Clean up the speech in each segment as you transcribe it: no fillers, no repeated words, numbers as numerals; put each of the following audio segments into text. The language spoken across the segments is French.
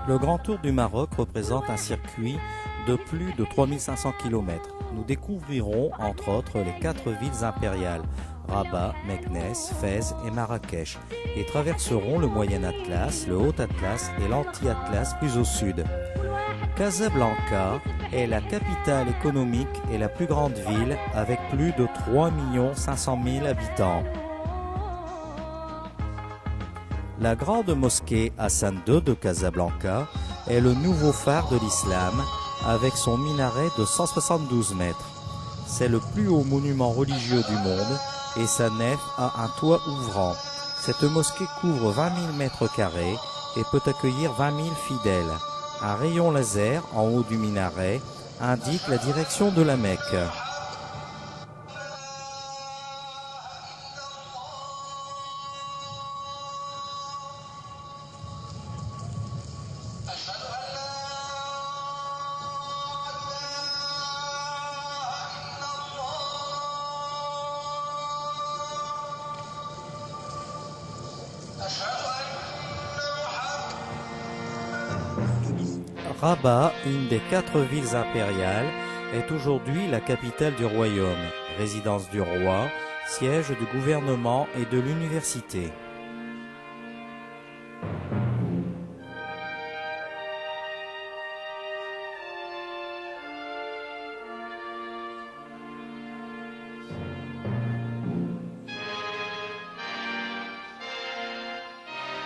Le Grand Tour du Maroc représente un circuit de plus de 3500 km. Nous découvrirons entre autres les 4 villes impériales, Rabat, Meknès, Fès et Marrakech, et traverserons le Moyen Atlas, le Haut Atlas et l'Anti-Atlas plus au sud. Casablanca est la capitale économique et la plus grande ville avec plus de 3 500 000 habitants. La grande mosquée Hassan II de Casablanca est le nouveau phare de l'islam avec son minaret de 172 mètres. C'est le plus haut monument religieux du monde et sa nef a un toit ouvrant. Cette mosquée couvre 20 000 mètres carrés et peut accueillir 20 000 fidèles. Un rayon laser en haut du minaret indique la direction de la Mecque. Rabat, une des 4 villes impériales, est aujourd'hui la capitale du royaume, résidence du roi, siège du gouvernement et de l'université.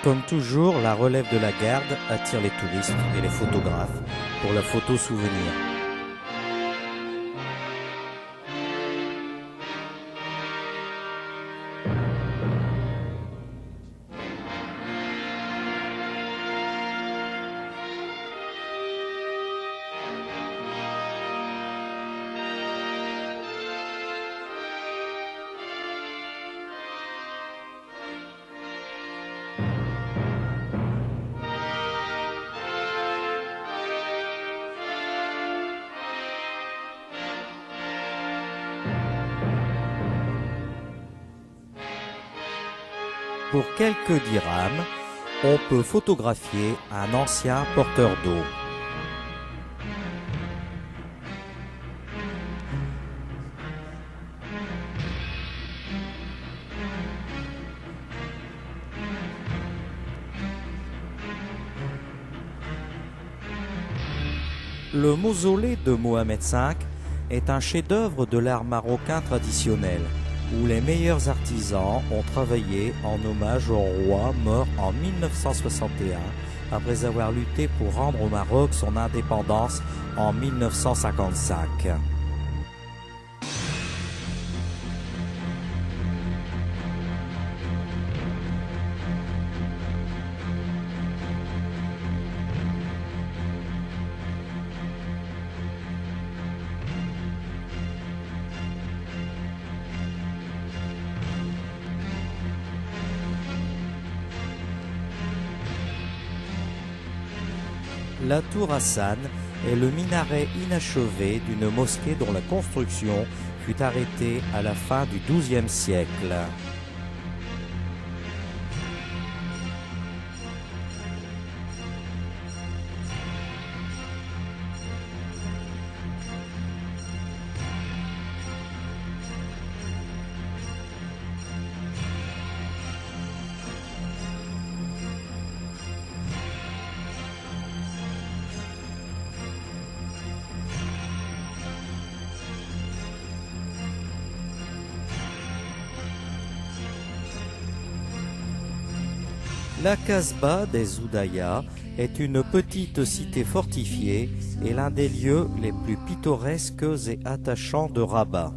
Comme toujours, la relève de la garde attire les touristes et les photographes pour la photo souvenir. Pour quelques dirhams, on peut photographier un ancien porteur d'eau. Le mausolée de Mohamed V est un chef-d'œuvre de l'art marocain traditionnel, où les meilleurs artisans ont travaillé en hommage au roi mort en 1961 après avoir lutté pour rendre au Maroc son indépendance en 1955. La tour Hassan est le minaret inachevé d'une mosquée dont la construction fut arrêtée à la fin du XIIe siècle. La Casbah des Oudayas est une petite cité fortifiée et l'un des lieux les plus pittoresques et attachants de Rabat.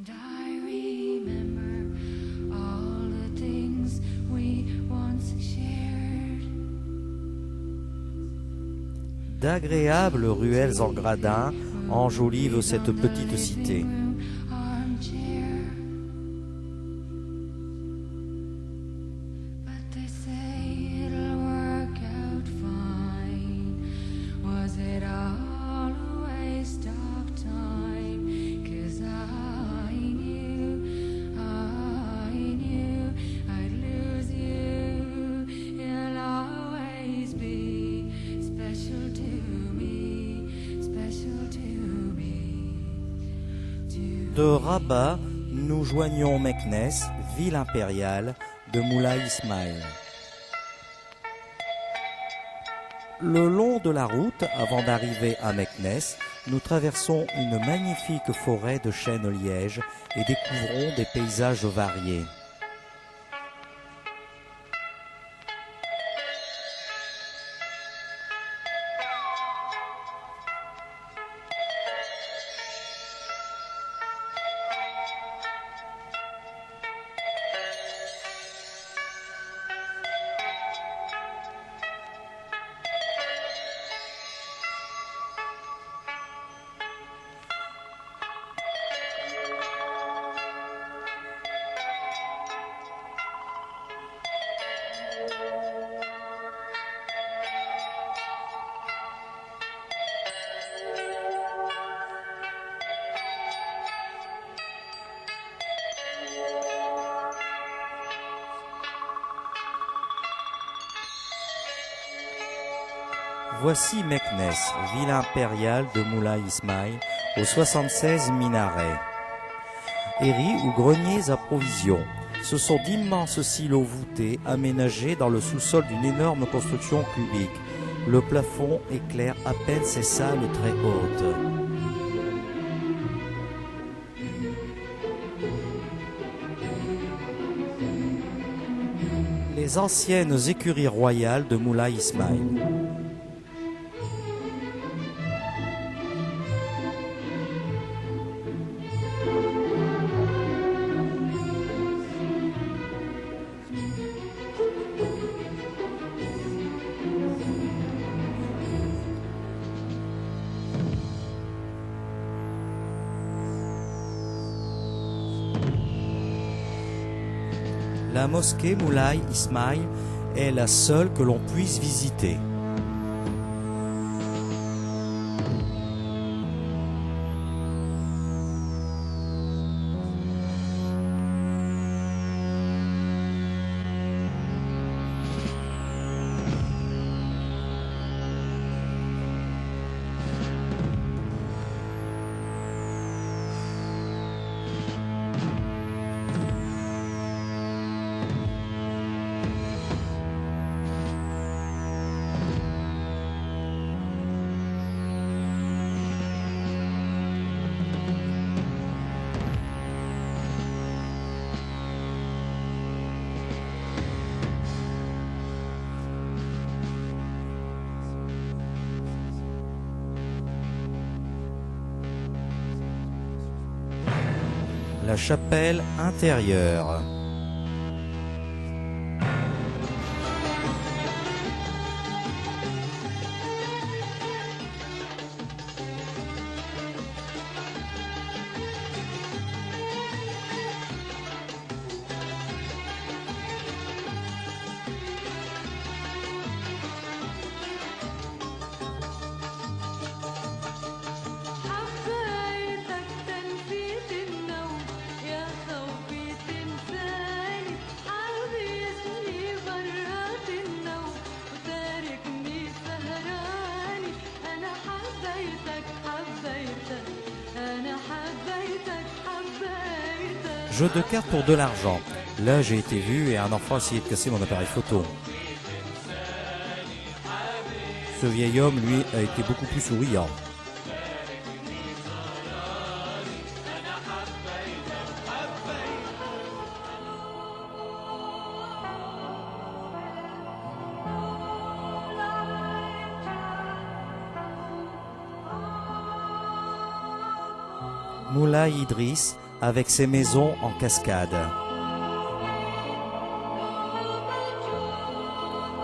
And I D'agréables ruelles en gradins enjolivent cette petite cité. De Rabat, nous joignons Meknès, ville impériale de Moulay Ismaïl. Le long de la route, avant d'arriver à Meknès, nous traversons une magnifique forêt de chênes-lièges et découvrons des paysages variés. Voici Meknès, ville impériale de Moulay Ismaïl, aux 76 minarets. Airis ou greniers à provisions. Ce sont d'immenses silos voûtés aménagés dans le sous-sol d'une énorme construction cubique. Le plafond éclaire à peine ces salles très hautes. Les anciennes écuries royales de Moulay Ismaïl. La mosquée Moulay Ismaïl est la seule que l'on puisse visiter. La chapelle intérieure. Jeu de cartes pour de l'argent. Là, j'ai été vu et un enfant a essayé de casser mon appareil photo. Ce vieil homme, lui, a été beaucoup plus souriant. Moulay Idriss avec ses maisons en cascade.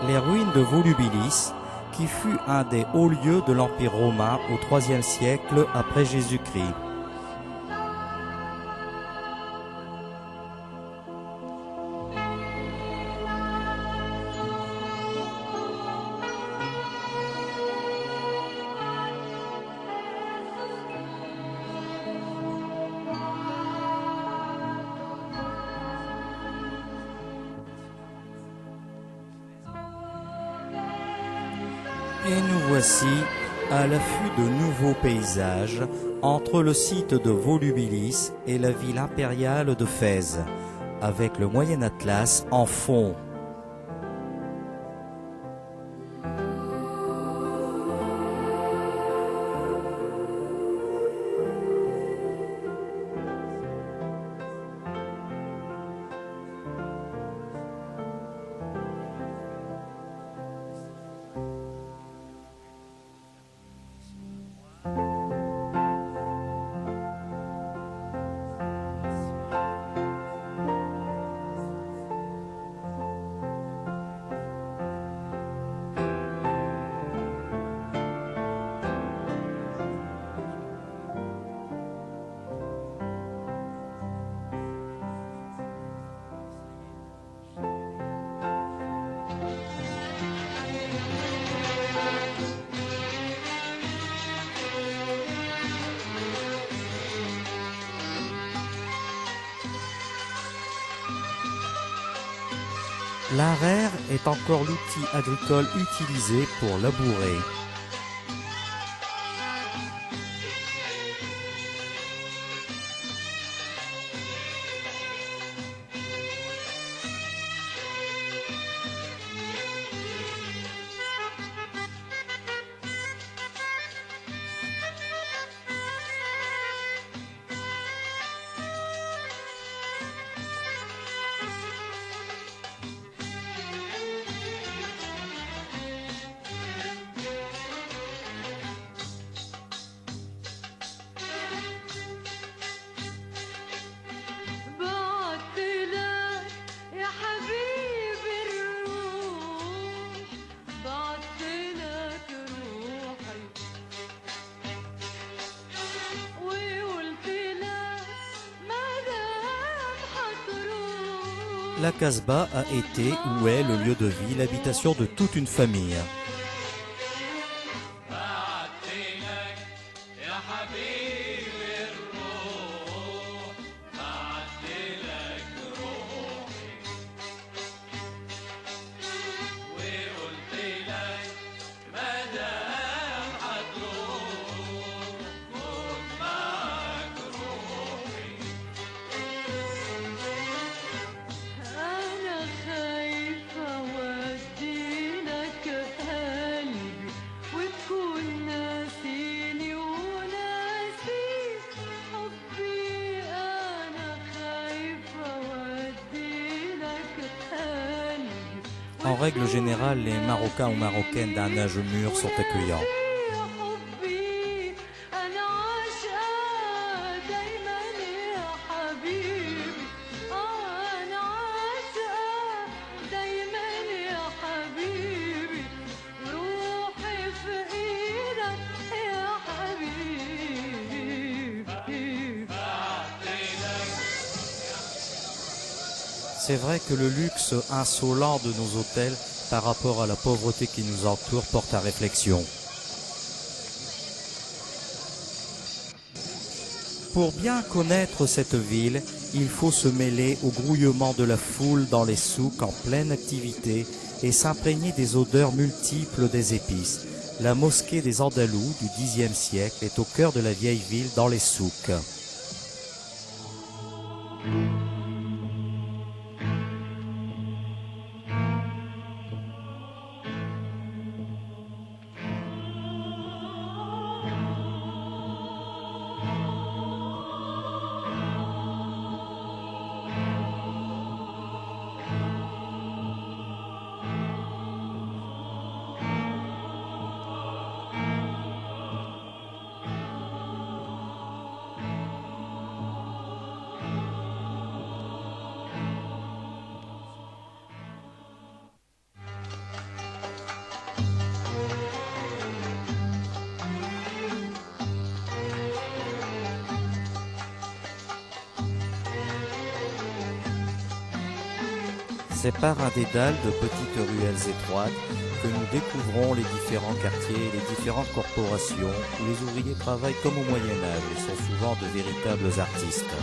Les ruines de Volubilis qui fut un des hauts lieux de l'Empire romain au IIIe siècle après Jésus-Christ. Et nous voici à l'affût de nouveaux paysages entre le site de Volubilis et la ville impériale de Fès, avec le Moyen Atlas en fond. L'arère est encore l'outil agricole utilisé pour labourer. La Casbah a été ou est le lieu de vie, l'habitation de toute une famille. En règle générale, les Marocains ou Marocaines d'un âge mûr sont accueillants. C'est vrai que le luxe insolent de nos hôtels par rapport à la pauvreté qui nous entoure porte à réflexion. Pour bien connaître cette ville, il faut se mêler au grouillement de la foule dans les souks en pleine activité et s'imprégner des odeurs multiples des épices. La mosquée des Andalous du Xe siècle est au cœur de la vieille ville dans les souks. C'est par un dédale de petites ruelles étroites que nous découvrons les différents quartiers et les différentes corporations où les ouvriers travaillent comme au Moyen-Âge et sont souvent de véritables artistes.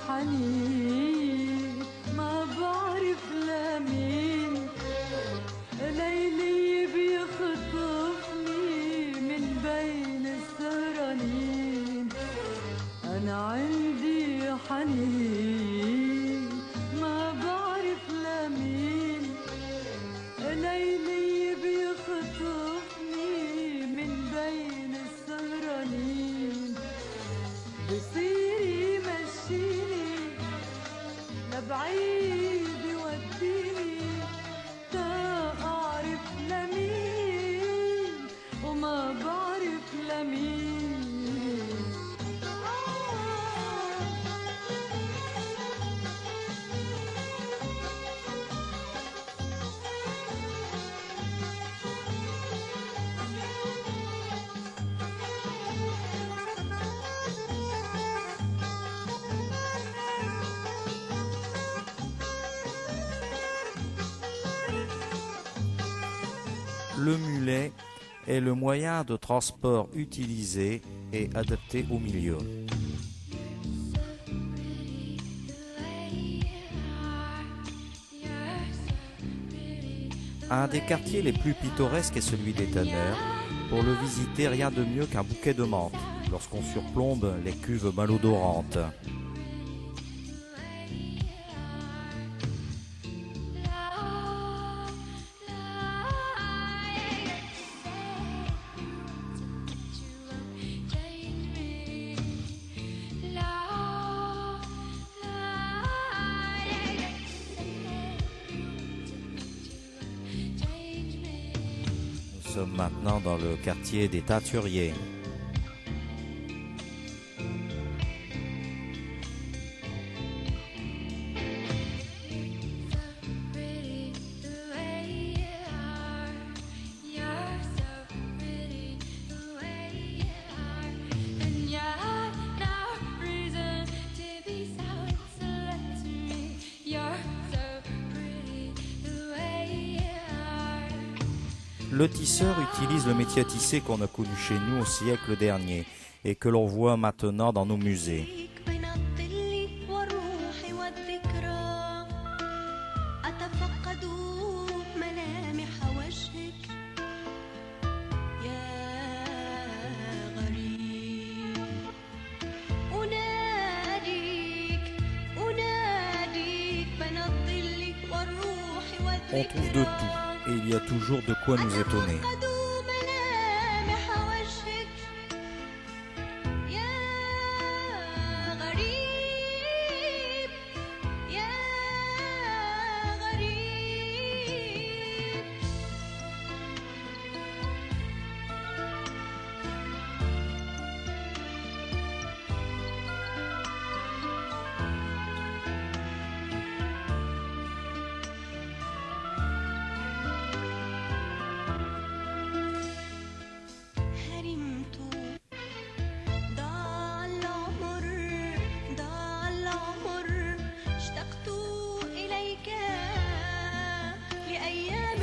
حنين ما بعرف لمين ليلي بيخطفني من بين السهرانين أنا عندي حنين ما بعرف لمين ليلي بيخطفني من بين السهرانين بصير يمشيني لبعيد يوديني تا أعرف لمين وما بعرف لمين Le mulet est le moyen de transport utilisé et adapté au milieu. Un des quartiers les plus pittoresques est celui des tanneurs. Pour le visiter, rien de mieux qu'un bouquet de menthe lorsqu'on surplombe les cuves malodorantes. Nous sommes maintenant dans le quartier des teinturiers. Le tisseur utilise le métier à tisser qu'on a connu chez nous au siècle dernier et que l'on voit maintenant dans nos musées. On trouve de tout. Et il y a toujours de quoi nous étonner.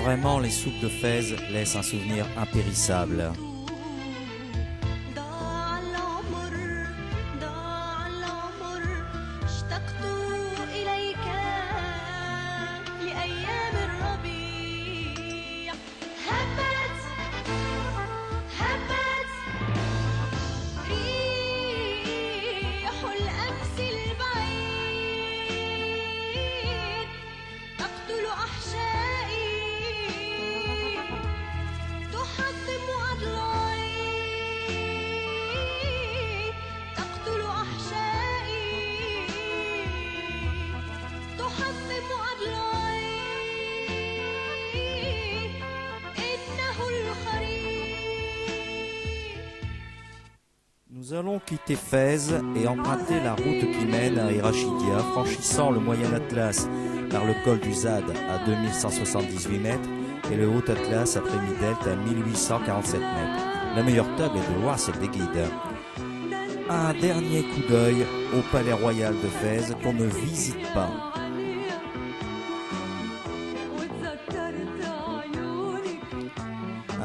Vraiment, les soupes de Fès laissent un souvenir impérissable. تحطم وأضلاع Nous allons quitter Fès et emprunter la route qui mène à Erachidia, franchissant le Moyen Atlas par le col du Zad à 2178 mètres et le Haut Atlas après Midelt à 1847 mètres. La meilleure table est de loin celle des guides. Un dernier coup d'œil au palais royal de Fès qu'on ne visite pas.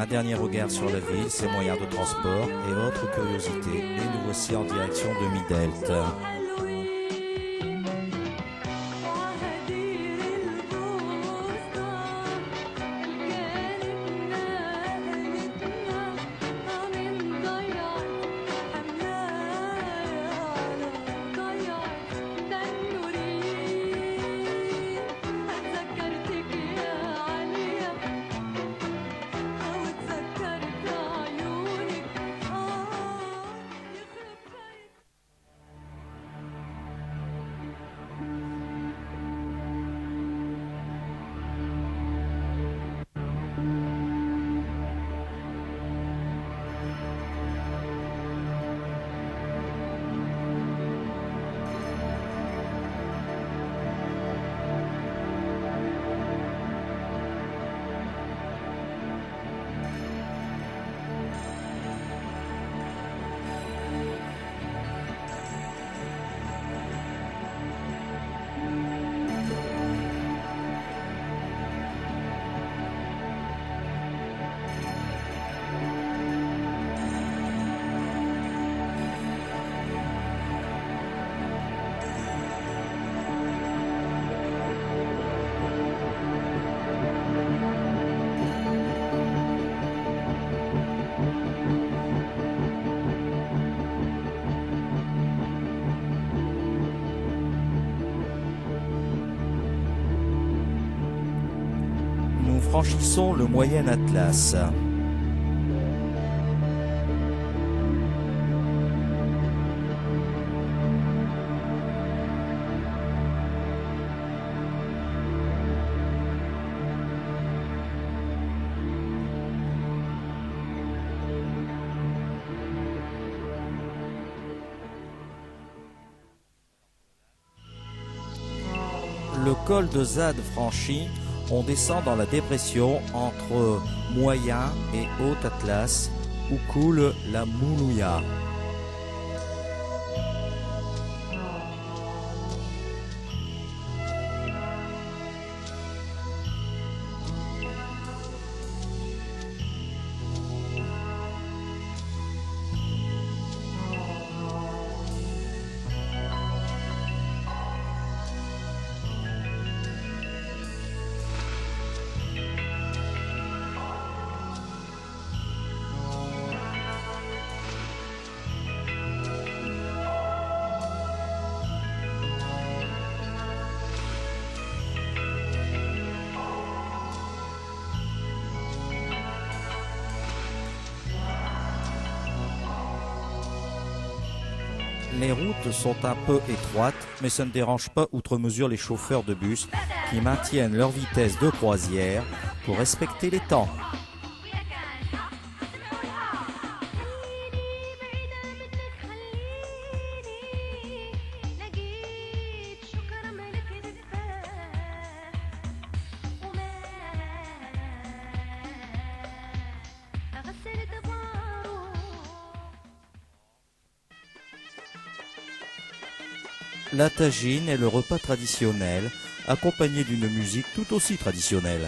Un dernier regard sur la ville, ses moyens de transport et autres curiosités. Et nous voici en direction de Midelt. Nous franchissons le Moyen Atlas. Le col de Zad franchi, on descend dans la dépression entre Moyen et Haut Atlas où coule la Moulouya. Les routes sont un peu étroites, mais ça ne dérange pas outre mesure les chauffeurs de bus qui maintiennent leur vitesse de croisière pour respecter les temps. La tagine est le repas traditionnel, accompagné d'une musique tout aussi traditionnelle.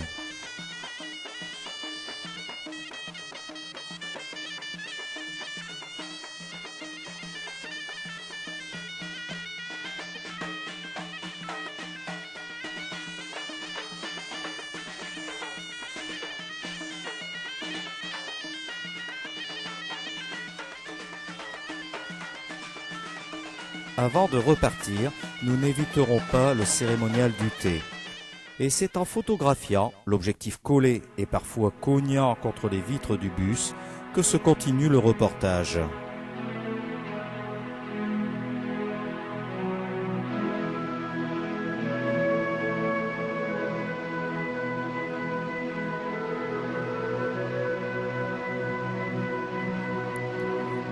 Avant de repartir, nous n'éviterons pas le cérémonial du thé. Et c'est en photographiant, l'objectif collé et parfois cognant contre les vitres du bus, que se continue le reportage.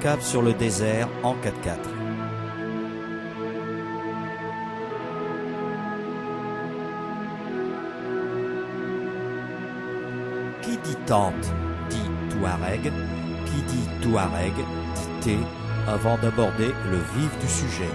cap sur le désert en 4x4. Qui dit tente dit Touareg, qui dit Touareg dit thé, avant d'aborder le vif du sujet.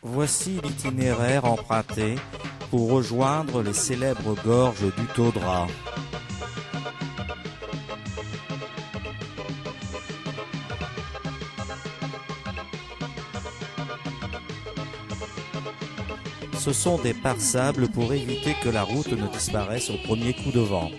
Voici l'itinéraire emprunté pour rejoindre les célèbres gorges du Taudra. Ce sont des pare-sables pour éviter que la route ne disparaisse au premier coup de vent.